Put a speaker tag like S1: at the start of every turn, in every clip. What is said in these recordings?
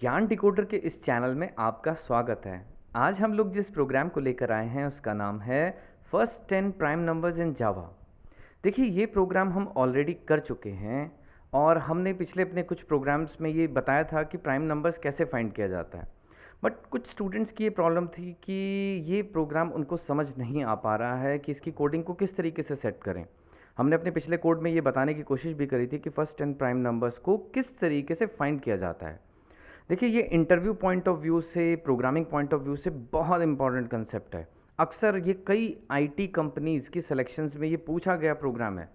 S1: ज्ञान डिकोडर के इस चैनल में आपका स्वागत है। आज हम लोग जिस प्रोग्राम को लेकर आए हैं उसका नाम है फर्स्ट 10 प्राइम नंबर्स इन जावा। देखिए, ये प्रोग्राम हम ऑलरेडी कर चुके हैं और हमने पिछले अपने कुछ प्रोग्राम्स में ये बताया था कि प्राइम नंबर्स कैसे फाइंड किया जाता है। बट कुछ स्टूडेंट्स की ये प्रॉब्लम थी कि ये प्रोग्राम उनको समझ नहीं आ पा रहा है कि इसकी कोडिंग को किस तरीके से सेट करें। हमने अपने पिछले कोड में ये बताने की कोशिश भी करी थी कि फर्स्ट 10 प्राइम नंबर्स को किस तरीके से फाइंड किया जाता है। देखिए, ये इंटरव्यू पॉइंट ऑफ व्यू से, प्रोग्रामिंग पॉइंट ऑफ व्यू से बहुत इंपॉर्टेंट कंसेप्ट है। अक्सर ये कई आईटी कंपनीज़ की सिलेक्शंस में ये पूछा गया प्रोग्राम है,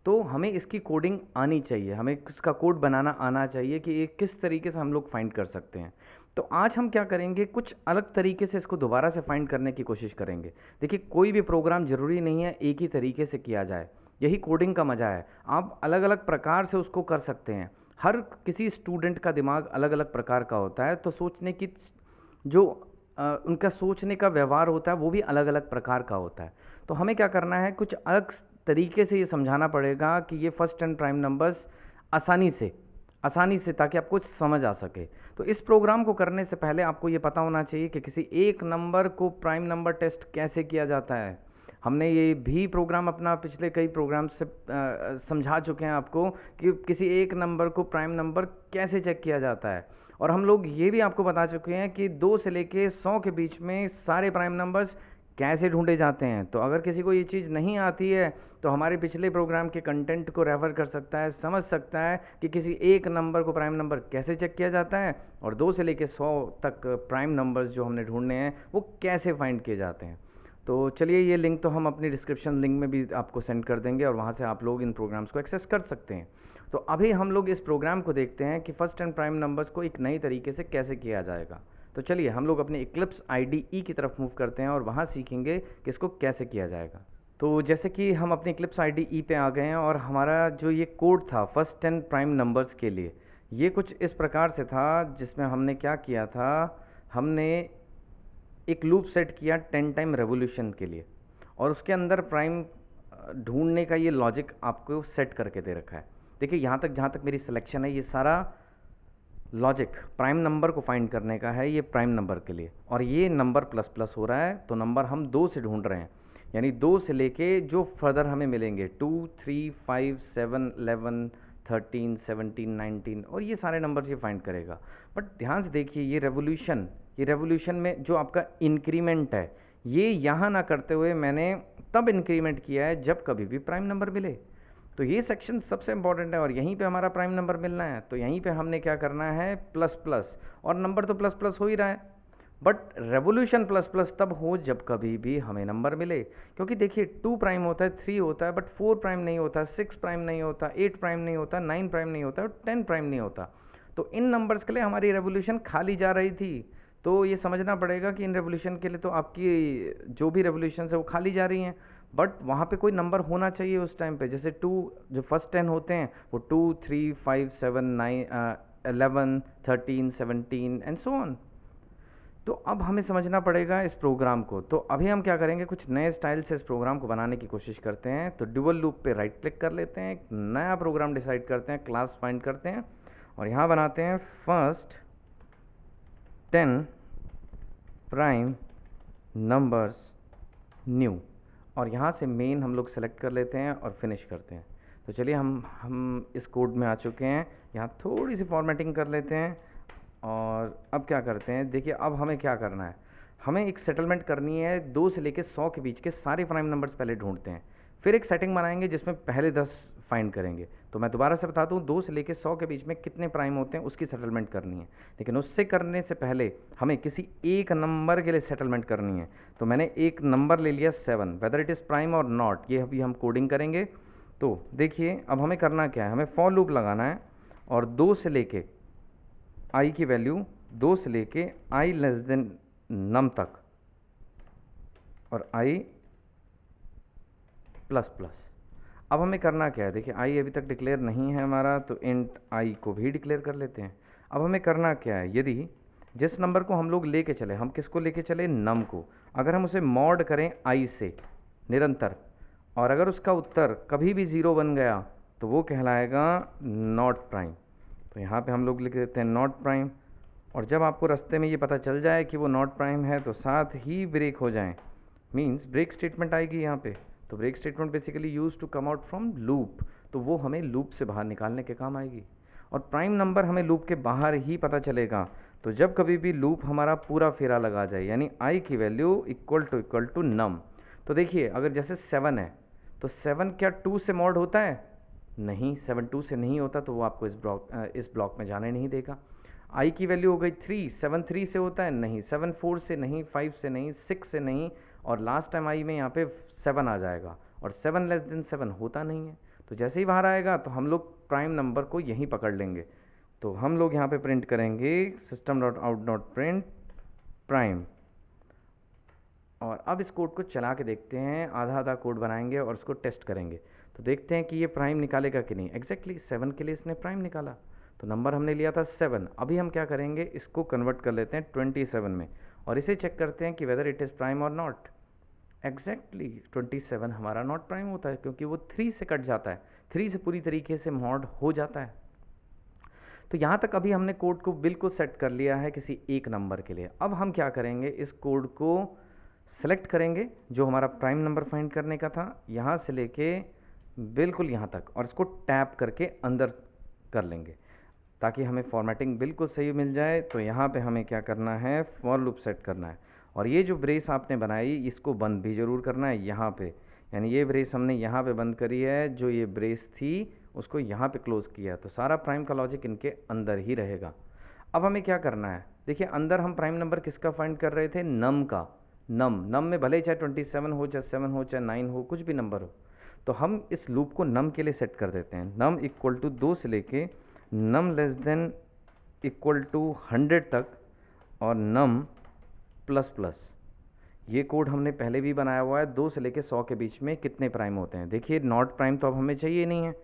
S1: तो हमें इसकी कोडिंग आनी चाहिए, हमें इसका कोड बनाना आना चाहिए कि ये किस तरीके से हम लोग फाइंड कर सकते हैं। तो आज हम क्या करेंगे, कुछ अलग तरीके से इसको दोबारा से फाइंड करने की कोशिश करेंगे। देखिए, कोई भी प्रोग्राम ज़रूरी नहीं है एक ही तरीके से किया जाए, यही कोडिंग का मज़ा है। आप अलग अलग प्रकार से उसको कर सकते हैं। हर किसी स्टूडेंट का दिमाग अलग अलग प्रकार का होता है, तो सोचने की जो उनका सोचने का व्यवहार होता है वो भी अलग अलग प्रकार का होता है। तो हमें क्या करना है, कुछ अलग तरीके से ये समझाना पड़ेगा कि ये फर्स्ट 10 प्राइम नंबर्स आसानी से ताकि आपको समझ आ सके। तो इस प्रोग्राम को करने से पहले आपको ये पता होना चाहिए कि किसी एक नंबर को प्राइम नंबर टेस्ट कैसे किया जाता है। हमने ये भी प्रोग्राम अपना पिछले कई प्रोग्राम से समझा चुके हैं आपको कि किसी एक नंबर को प्राइम नंबर कैसे चेक किया जाता है। और हम लोग ये भी आपको बता चुके हैं कि 2 से लेके 100 के बीच में सारे प्राइम नंबर्स कैसे ढूंढे जाते हैं। तो अगर किसी को ये चीज़ नहीं आती है तो हमारे पिछले प्रोग्राम के कंटेंट को रेफ़र कर सकता है, समझ सकता है कि किसी एक नंबर को प्राइम नंबर कैसे चेक किया जाता है और 2 से लेके 100 तक प्राइम नंबर्स जो हमने ढूंढने हैं वो कैसे फाइंड किए जाते हैं। तो चलिए, ये लिंक तो हम अपनी डिस्क्रिप्शन लिंक में भी आपको सेंड कर देंगे और वहाँ से आप लोग इन प्रोग्राम्स को एक्सेस कर सकते हैं। तो अभी हम लोग इस प्रोग्राम को देखते हैं कि फर्स्ट 10 प्राइम नंबर्स को एक नई तरीके से कैसे किया जाएगा। तो चलिए, हम लोग अपने इक्लिप्स IDE की तरफ मूव करते हैं और वहाँ सीखेंगे कि इसको कैसे किया जाएगा। तो जैसे कि हम अपने इक्लिप्स IDE पे आ गए हैं और हमारा जो ये कोड था फर्स्ट 10 प्राइम नंबर्स के लिए, ये कुछ इस प्रकार से था, जिसमें हमने क्या किया था, हमने एक लूप सेट किया 10 टाइम रेवोल्यूशन के लिए और उसके अंदर प्राइम ढूंढने का ये लॉजिक आपको सेट करके दे रखा है। देखिए, यहाँ तक जहाँ तक मेरी सिलेक्शन है, ये सारा लॉजिक प्राइम नंबर को फाइंड करने का है, ये प्राइम नंबर के लिए। और ये नंबर प्लस प्लस हो रहा है, तो नंबर हम 2 से ढूंढ रहे हैं, यानी 2 से लेके जो फर्दर हमें मिलेंगे 2, 3, 5, 7, 11, 13, 17, 19 और ये सारे नंबर्स ये फाइंड करेगा। बट ध्यान से देखिए, ये रेवोल्यूशन में जो आपका इंक्रीमेंट है, ये यहाँ ना करते हुए मैंने तब इंक्रीमेंट किया है जब कभी भी प्राइम नंबर मिले। तो ये सेक्शन सबसे इंपॉर्टेंट है और यहीं पे हमारा प्राइम नंबर मिलना है। तो यहीं पे हमने क्या करना है, प्लस प्लस, और नंबर तो प्लस प्लस हो ही रहा है, बट रेवोल्यूशन प्लस प्लस तब हो जब कभी भी हमें नंबर मिले। क्योंकि देखिए, 2 प्राइम होता है, 3 होता है, बट 4 प्राइम नहीं होता, 6 प्राइम नहीं होता, 8 प्राइम नहीं होता, 9 प्राइम नहीं होता और 10 प्राइम नहीं होता। तो इन नंबर्स के लिए हमारी रेवोल्यूशन खाली जा रही थी। तो ये समझना पड़ेगा कि इन रेवोल्यूशन के लिए तो आपकी जो भी रेवोल्यूशन है वो खाली जा रही हैं, बट वहाँ पे कोई नंबर होना चाहिए उस टाइम पे। जैसे 2, जो फर्स्ट 10 होते हैं वो 2, 3, 5, 7, 9, 11, 13, 17 एंड सो ऑन। तो अब हमें समझना पड़ेगा इस प्रोग्राम को। तो अभी हम क्या करेंगे, कुछ नए स्टाइल से इस प्रोग्राम को बनाने की कोशिश करते हैं। तो डुअल लूप पे राइट क्लिक कर लेते हैं, एक नया प्रोग्राम डिसाइड करते हैं, क्लास फाइंड करते हैं और यहाँ बनाते हैं फर्स्ट 10 प्राइम नंबर्स न्यू, और यहाँ से मेन हम लोग सेलेक्ट कर लेते हैं और फिनिश करते हैं। तो चलिए, हम इस कोड में आ चुके हैं। यहाँ थोड़ी सी फॉर्मेटिंग कर लेते हैं और अब क्या करते हैं, देखिए अब हमें क्या करना है, हमें एक सेटलमेंट करनी है। 2 से लेकर 100 के बीच के सारे प्राइम नंबर्स पहले ढूंढते हैं, फिर एक सेटिंग बनाएंगे जिसमें पहले 10 फाइंड करेंगे। तो मैं दोबारा से बता दूं, 2 से लेकर 100 के बीच में कितने प्राइम होते हैं उसकी सेटलमेंट करनी है। लेकिन उससे करने से पहले हमें किसी एक नंबर के लिए सेटलमेंट करनी है। तो मैंने एक नंबर ले लिया 7, वेदर इट इज़ प्राइम और नॉट, ये अभी हम कोडिंग करेंगे। तो देखिए, अब हमें करना क्या है, हमें फॉर लूप लगाना है और 2 से लेके आई की वैल्यू 2 से लेके आई लेस देन नम तक और आई प्लस प्लस। अब हमें करना क्या है, देखिए आई अभी तक डिक्लेयर नहीं है हमारा, तो इंट आई को भी डिक्लेयर कर लेते हैं। अब हमें करना क्या है, यदि जिस नंबर को हम लोग लेके चले, हम किसको लेके चले, नम को, अगर हम उसे मॉड करें आई से निरंतर, और अगर उसका उत्तर कभी भी 0 बन गया तो वो कहलाएगा नॉट प्राइम। तो यहाँ पे हम लोग लिख देते हैं नॉट प्राइम और जब आपको रास्ते में ये पता चल जाए कि वो नॉट प्राइम है तो साथ ही ब्रेक हो जाए, मीन्स ब्रेक स्टेटमेंट आएगी यहाँ पे। तो break statement basically use to come out from loop, तो वो हमें लूप से बाहर निकालने के काम आएगी। और प्राइम नंबर हमें लूप के बाहर ही पता चलेगा, तो जब कभी भी लूप हमारा पूरा फेरा लगा जाए, यानी आई की वैल्यू इक्वल टू नम। तो देखिए अगर जैसे 7 है तो 7 क्या 2 से मॉड होता है? नहीं, 7 2 से नहीं होता, तो वो आपको इस ब्लॉक में जाने नहीं देगा। आई की वैल्यू हो गई 3, 7 3 से होता है? नहीं, 7 4 से नहीं, 5 से नहीं, 6 से नहीं, और लास्ट टाइम आई में यहाँ पे 7 आ जाएगा, और 7 लेस देन 7 होता नहीं है। तो जैसे ही बाहर आएगा तो हम लोग प्राइम नंबर को यहीं पकड़ लेंगे। तो हम लोग यहाँ पे प्रिंट करेंगे system dot out dot print prime. और अब इस कोड को चला के देखते हैं, आधा आधा कोड बनाएंगे और उसको टेस्ट करेंगे। तो देखते हैं कि ये प्राइम निकालेगा कि नहीं। एग्जैक्टली 7 के लिए इसने प्राइम निकाला, तो नंबर हमने लिया था 7। अभी हम क्या करेंगे, इसको कन्वर्ट कर लेते हैं 27 में, और इसे चेक करते हैं कि वेदर इट इज़ प्राइम और नॉट। एग्जैक्टली 27 हमारा नॉट प्राइम होता है, क्योंकि वो 3 से कट जाता है, 3 से पूरी तरीके से मॉड हो जाता है। तो यहाँ तक अभी हमने कोड को बिल्कुल सेट कर लिया है किसी एक नंबर के लिए। अब हम क्या करेंगे, इस कोड को सेलेक्ट करेंगे जो हमारा प्राइम नंबर फाइंड करने का था, यहाँ से लेके बिल्कुल यहाँ तक, और इसको टैप करके अंदर कर लेंगे ताकि हमें फॉर्मेटिंग बिल्कुल सही मिल जाए। तो यहाँ पे हमें क्या करना है, फॉर लूप सेट करना है, और ये जो ब्रेस आपने बनाई इसको बंद भी ज़रूर करना है यहाँ पे, यानी ये ब्रेस हमने यहाँ पे बंद करी है, जो ये ब्रेस थी उसको यहाँ पे क्लोज़ किया, तो सारा प्राइम का लॉजिक इनके अंदर ही रहेगा। अब हमें क्या करना है, देखिए अंदर हम प्राइम नंबर किसका फाइंड कर रहे थे, नम का। नम में भले चाहे 27 हो, चाहे 7 हो, चाहे 9 हो, कुछ भी नंबर हो, तो हम इस लूप को नम के लिए सेट कर देते हैं। नम इक्वल टू 2 से लेके नम लेस देन इक्वल टू 100 तक, और नम प्लस प्लस। ये कोड हमने पहले भी बनाया हुआ है, 2 से लेके 100 के बीच में कितने प्राइम होते हैं। देखिए नॉट प्राइम तो अब हमें चाहिए नहीं है,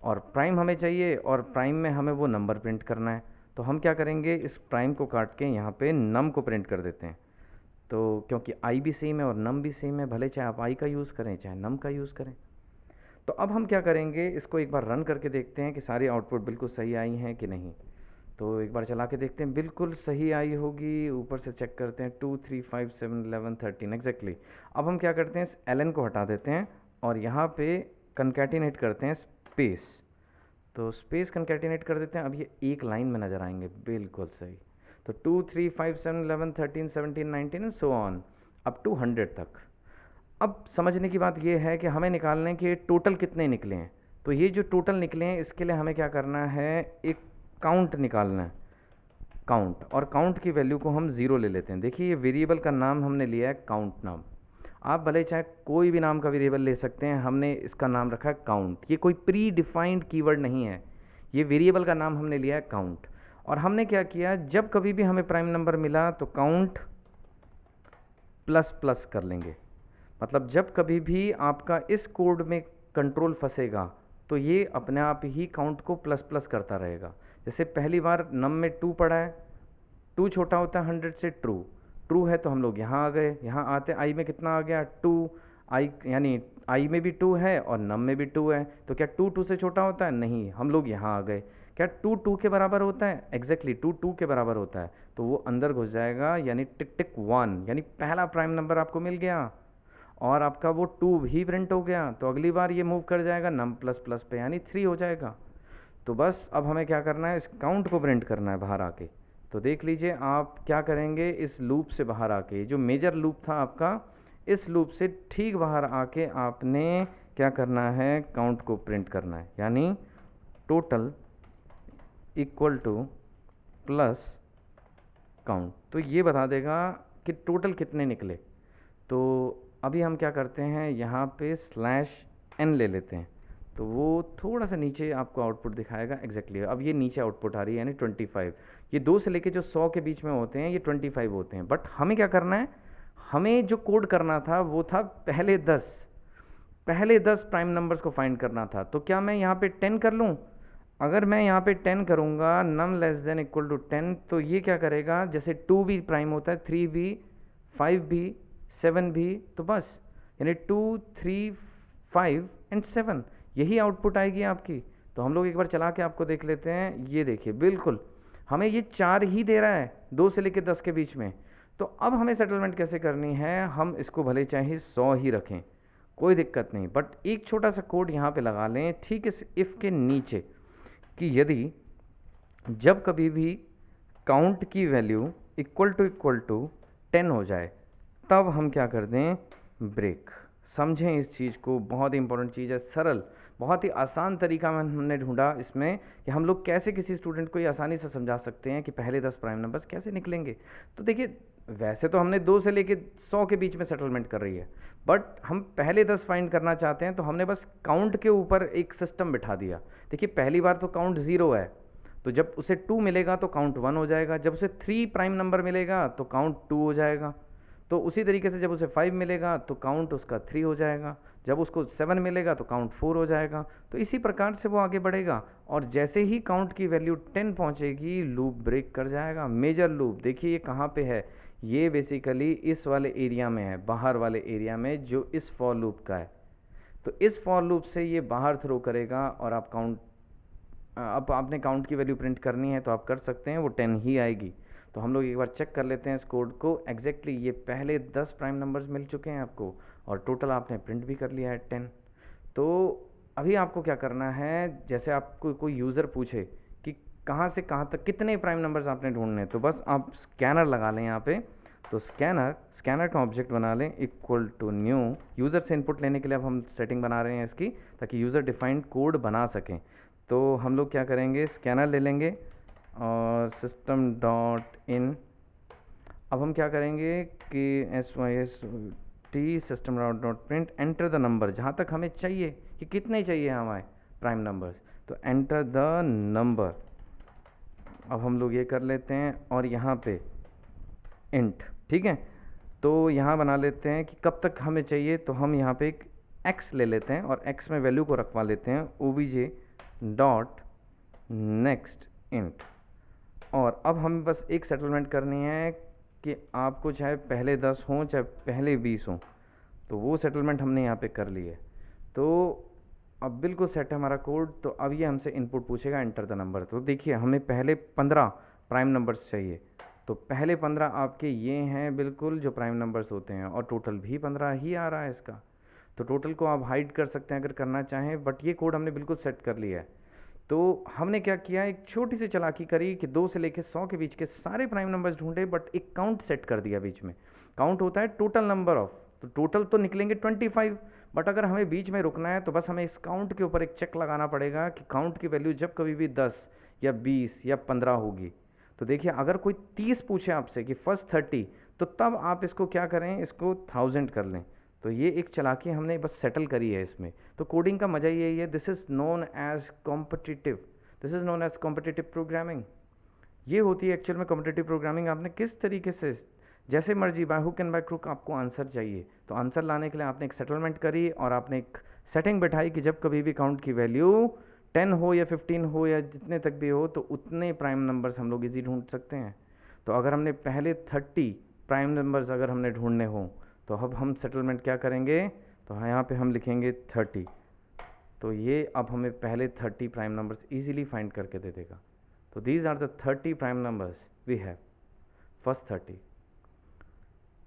S1: और प्राइम हमें चाहिए, और प्राइम में हमें वो नंबर प्रिंट करना है। तो हम क्या करेंगे, इस प्राइम को काट के यहाँ पे नम को प्रिंट कर देते हैं। तो क्योंकि आई भी सेम है और नम भी सेम है, भले चाहे आप आई का यूज़ करें चाहे नम का यूज़ करें। तो अब हम क्या करेंगे, इसको एक बार रन करके देखते हैं कि सारी आउटपुट बिल्कुल सही आई हैं कि नहीं। तो एक बार चला के देखते हैं, बिल्कुल सही आई होगी। ऊपर से चेक करते हैं 2 3 5 7 11 13 एग्जैक्टली। अब हम क्या करते हैं, इस एल को हटा देते हैं और यहाँ पे कंकैटिनेट करते हैं स्पेस। तो स्पेस कंकैटिनेट कर देते हैं, अब ये एक लाइन में नज़र आएंगे, बिल्कुल सही। तो 2 3 5 7 11 13 17 19 and so on up to 100 तक। अब समझने की बात यह है कि हमें निकालना है कि टोटल कितने निकले हैं। तो ये जो टोटल निकले हैं इसके लिए हमें क्या करना है, एक काउंट निकालना है, काउंट। और काउंट की वैल्यू को हम 0 ले लेते हैं। देखिए ये वेरिएबल का नाम हमने लिया है काउंट नाम। आप भले चाहे कोई भी नाम का वेरिएबल ले सकते हैं, हमने इसका नाम रखा है काउंट। ये कोई प्री डिफाइंड कीवर्ड नहीं है, ये वेरिएबल का नाम हमने लिया है काउंट। और हमने क्या किया, जब कभी भी हमें प्राइम नंबर मिला तो काउंट प्लस प्लस कर लेंगे। मतलब जब कभी भी आपका इस कोड में कंट्रोल फंसेगा तो ये अपने आप ही काउंट को प्लस प्लस करता रहेगा। जैसे पहली बार नम में 2 पड़ा है, 2 छोटा होता है 100 से, ट्रू है तो हम लोग यहाँ आ गए। यहाँ आते आई में कितना आ गया, 2। आई यानी आई में भी 2 है और नम में भी 2 है, तो क्या 2 2 से छोटा होता है, नहीं, हम लोग यहाँ आ गए। क्या 2 2 के बराबर होता है, एग्जैक्टली 2 2 के बराबर होता है, तो वो अंदर घुस जाएगा, यानी टिक टिक 1, यानी पहला प्राइम नंबर आपको मिल गया और आपका वो 2 भी प्रिंट हो गया। तो अगली बार ये मूव कर जाएगा नम प्लस प्लस पे, यानी 3 हो जाएगा। तो बस अब हमें क्या करना है, इस काउंट को प्रिंट करना है बाहर आके। तो देख लीजिए आप क्या करेंगे, इस लूप से बाहर आके, जो मेजर लूप था आपका, इस लूप से ठीक बाहर आके आपने क्या करना है, काउंट को प्रिंट करना है, यानी total equal two plus count. तो ये बता देगा कि टोटल कितने निकले। तो अभी हम क्या करते हैं, यहाँ पे /n ले लेते हैं, तो वो थोड़ा सा नीचे आपको आउटपुट दिखाएगा। एग्जैक्टली अब ये नीचे आउटपुट आ रही है, यानी 25। ये 2 से लेके जो 100 के बीच में होते हैं ये 25 होते हैं। बट हमें क्या करना है, हमें जो कोड करना था वो था पहले 10 प्राइम नंबर्स को फाइंड करना था। तो क्या मैं यहाँ पे 10 कर लूँ, अगर मैं यहाँ पे 10 करूँगा, नम लेस देन इक्वल टू 10, तो ये क्या करेगा, जैसे 2 भी प्राइम होता है, 3 भी, 5 भी, 7 भी, तो बस यानी 2 3 5 एंड 7 यही आउटपुट आएगी आपकी। तो हम लोग एक बार चला के आपको देख लेते हैं। ये देखिए बिल्कुल हमें ये 4 ही दे रहा है 2 से लेकर 10 के बीच में। तो अब हमें सेटलमेंट कैसे करनी है, हम इसको भले चाहे 100 ही रखें, कोई दिक्कत नहीं, बट एक छोटा सा कोड यहाँ पे लगा लें, ठीक इस इफ़ के नीचे, कि यदि जब कभी भी काउंट की वैल्यू इक्वल टू 10 हो जाए तब हम क्या कर दें, ब्रेक। समझें इस चीज़ को, बहुत ही इंपॉर्टेंट चीज़ है, सरल, बहुत ही आसान तरीका में हमने ढूंढा इसमें कि हम लोग कैसे किसी स्टूडेंट को ये आसानी से समझा सकते हैं कि पहले 10 प्राइम नंबर्स कैसे निकलेंगे। तो देखिए, वैसे तो हमने 2 से लेके 100 के बीच में सेटलमेंट कर रही है, बट हम पहले 10 फाइंड करना चाहते हैं, तो हमने बस काउंट के ऊपर एक सिस्टम बिठा दिया। देखिए, पहली बार तो काउंट 0 है, तो जब उसे 2 मिलेगा तो काउंट 1 हो जाएगा, जब उसे 3 प्राइम नंबर मिलेगा तो काउंट 2 हो जाएगा, तो उसी तरीके से जब उसे 5 मिलेगा तो काउंट उसका 3 हो जाएगा, जब उसको 7 मिलेगा तो काउंट 4 हो जाएगा। तो इसी प्रकार से वो आगे बढ़ेगा, और जैसे ही काउंट की वैल्यू 10 पहुंचेगी लूप ब्रेक कर जाएगा। मेजर लूप देखिए ये कहाँ पे है, ये बेसिकली इस वाले एरिया में है, बाहर वाले एरिया में, जो इस फॉर लूप का है। तो इस फॉर लूप से ये बाहर थ्रो करेगा, और आप काउंट, अब आपने काउंट की वैल्यू प्रिंट करनी है तो आप कर सकते हैं, वो 10 ही आएगी। तो हम लोग एक बार चेक कर लेते हैं इस कोड को एग्जैक्टली। ये पहले 10 प्राइम नंबर्स मिल चुके हैं आपको, और टोटल आपने प्रिंट भी कर लिया है 10। तो अभी आपको क्या करना है, जैसे आपको कोई यूज़र पूछे कि कहाँ से कहाँ तक कितने प्राइम नंबर्स आपने ढूंढने हैं, तो बस आप स्कैनर लगा लें यहाँ पे। तो स्कैनर का ऑब्जेक्ट बना लें इक्वल टू न्यू। यूज़र से इनपुट लेने के लिए अब हम सेटिंग बना रहे हैं इसकी, ताकि यूज़र डिफाइंड कोड बना सकें। तो हम लोग क्या करेंगे, स्कैनर ले लेंगे और system डॉट इन। अब हम क्या करेंगे कि SYST system dot print enter the number, जहाँ तक हमें चाहिए कि कितने चाहिए हमारे प्राइम नंबर्स, तो एंटर द नंबर। अब हम लोग ये कर लेते हैं, और यहाँ पे इंट, ठीक है। तो यहाँ बना लेते हैं कि कब तक हमें चाहिए, तो हम यहाँ पे एक x ले लेते हैं, और x में वैल्यू को रखवा लेते हैं obj डॉट नेक्स्ट इंट। और अब हमें बस एक सेटलमेंट करनी है कि आपको चाहे पहले 10 हों चाहे पहले 20 हों, तो वो सेटलमेंट हमने यहाँ पे कर ली है। तो अब बिल्कुल सेट है हमारा कोड। तो अब ये हमसे इनपुट पूछेगा एंटर द नंबर। तो देखिए, हमें पहले 15 प्राइम नंबर्स चाहिए, तो पहले 15 आपके ये हैं बिल्कुल जो प्राइम नंबर्स होते हैं, और टोटल भी 15 ही आ रहा है इसका। तो टोटल को आप हाइड कर सकते हैं अगर करना चाहें, बट ये कोड हमने बिल्कुल सेट कर लिया है। तो हमने क्या किया, एक छोटी सी चालाकी करी कि 2 से लेकर 100 के बीच के सारे प्राइम नंबर्स ढूंढे, बट एक काउंट सेट कर दिया बीच में। काउंट होता है टोटल नंबर ऑफ, तो टोटल तो निकलेंगे 25, बट अगर हमें बीच में रुकना है तो बस हमें इस काउंट के ऊपर एक चेक लगाना पड़ेगा कि काउंट की वैल्यू जब कभी भी 10 या 20 या 15 होगी। तो देखिए, अगर कोई 30 पूछे आपसे कि फर्स्ट 30, तो तब आप इसको क्या करें, इसको 1000 कर लें। तो ये एक चालाकी हमने बस सेटल करी है इसमें। तो कोडिंग का मज़ा यही है, this is known as competitive, this is known as competitive programming. ये होती है एक्चुअल में कॉम्पिटिटिव प्रोग्रामिंग। आपने किस तरीके से, जैसे मर्जी, by hook and by crook आपको आंसर चाहिए, तो आंसर लाने के लिए आपने एक सेटलमेंट करी, और आपने एक सेटिंग बैठाई कि जब कभी भी काउंट की वैल्यू 10 हो या 15 हो या जितने तक भी हो, तो उतने प्राइम नंबर्स हम लोग इजी ढूंढ सकते हैं। तो अगर हमने पहले 30 प्राइम नंबर्स अगर हमने ढूंढने हों, तो अब हम सेटलमेंट क्या करेंगे, तो यहाँ पे हम लिखेंगे 30। तो ये अब हमें पहले 30 प्राइम नंबर्स इजीली फाइंड करके दे देगा। तो these are the 30 prime numbers we have, first 30।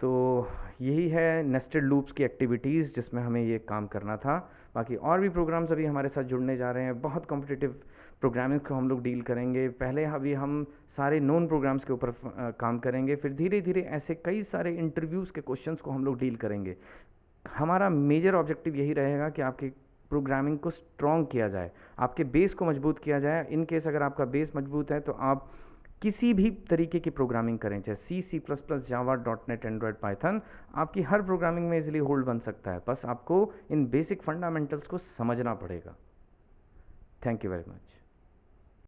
S1: तो यही है नेस्टेड लूप्स की एक्टिविटीज़ जिसमें हमें ये काम करना था। बाकी और भी प्रोग्राम्स अभी हमारे साथ जुड़ने जा रहे हैं, बहुत कॉम्पिटिटिव प्रोग्रामिंग को हम लोग डील करेंगे। पहले अभी हम सारे नोन प्रोग्राम्स के ऊपर काम करेंगे, फिर धीरे धीरे ऐसे कई सारे इंटरव्यूज़ के क्वेश्चंस को हम लोग डील करेंगे। हमारा मेजर ऑब्जेक्टिव यही रहेगा कि आपकी प्रोग्रामिंग को स्ट्रॉन्ग किया जाए, आपके बेस को मजबूत किया जाए। इन केस अगर आपका बेस मजबूत है तो आप किसी भी तरीके की प्रोग्रामिंग करें, चाहे C++, जावा, .NET, एंड्रॉयड, पाइथन, आपकी हर प्रोग्रामिंग में इजीली होल्ड बन सकता है। बस आपको इन बेसिक फंडामेंटल्स को समझना पड़ेगा। Thank you very much.